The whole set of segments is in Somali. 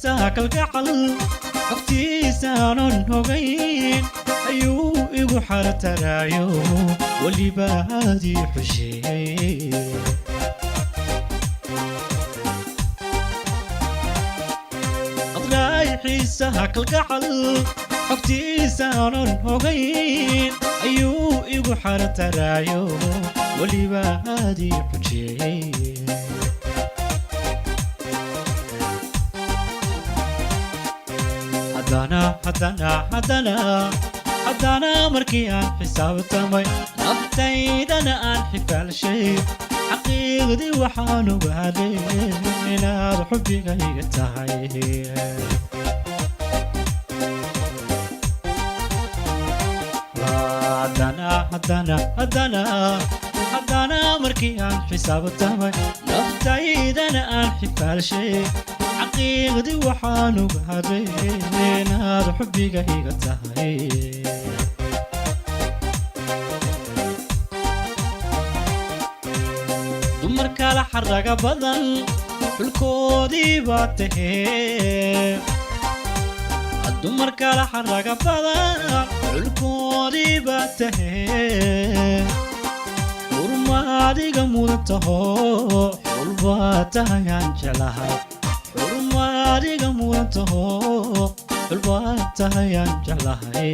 xiisaha kalgacal agtiisaanan hogayn ayuu igu xartaraayo weliba aadii xusheeyey xiisaha kalgacal agtiisaanan hogayn ayuu igu xartaraayo weliba aadii xujeeyey haddana markii aan xisaabtamay naftaydana aan xifaalshay xaqiiqdii waxaan ogaaday inaad xubbigayga tahay haddana markii aan xisaabtamay naftaydana aan xifaalshay xaqiiqdii waxaan ogaaday inaad xubbigayga tahay dumar kala xaraga badan xulkoodii baa tahee dumar kala xaraga badan xulkoodii baa tahee xurma adiga mudan taho xul baa tahayaan jeclahay xurma adiga mudan taho xul baa tahayaan jeclahay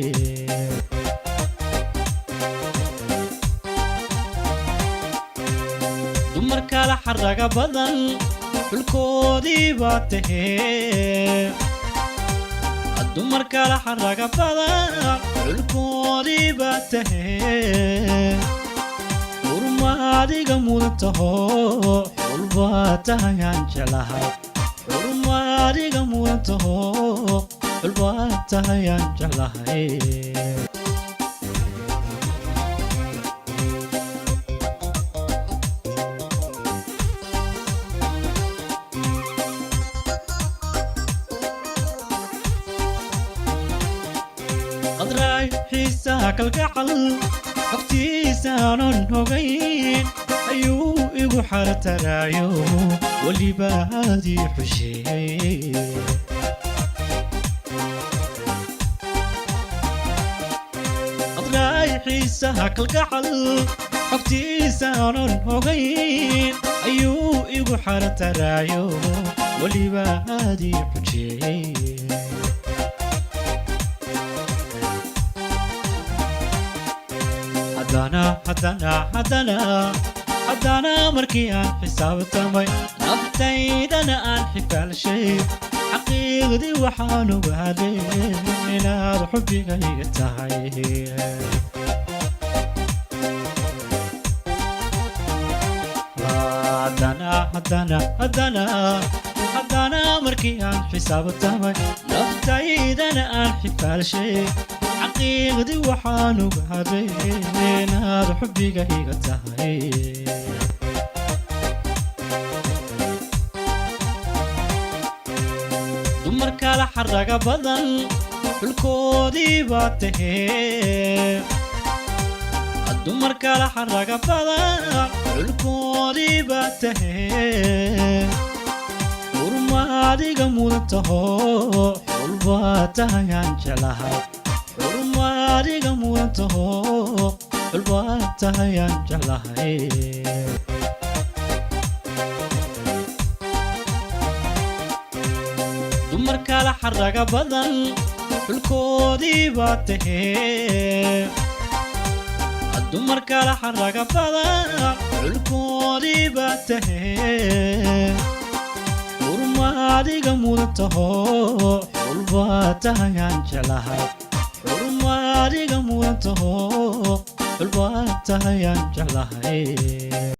dumar kala xaraga badan xulkoodii baa tahee dumar kala xaraga badan xulkoodii baa tahee xurma adiga mudan taho xul baa tahayaan jeclahay xurma adiga mudan taho xul baa tahayaan jeclahay xiisaha kalgacal agtiisaanan hogayn ayuu igu xartaraayo weliba aadii xusheeyey xiisaha kalgacal agtiisaanan hogayn ayuu igu xartaraayo weliba aadii xusheeyey haddana markii aan xisaabtamay naftaydana aan xifaalshay xaqiiqdii waxaan ogaaday inaad xubbigayga tahay haddana markii aan xisaabtamay naftaydana aan xifaalshay xaqiiqdii waxaan ogaaday inaad xubbigayga tahay dumar kala xaraga badan xulkoodii baa tahee dumar kala xaraga badan xulkoodii baa tahee xurma adiga mudan taho xul baa tahayaan jeclahay xurma adiga mudan taho xul baa tahayaan jeclahay dumar kala xaraga badan xulkoodii baa tahee dumar kala xaraga badan xulkoodii baa tahee xurma adiga mudan taho xul baa tahayaan jeclahay xurma adiga mudan taho xul baa tahayaan jeclahay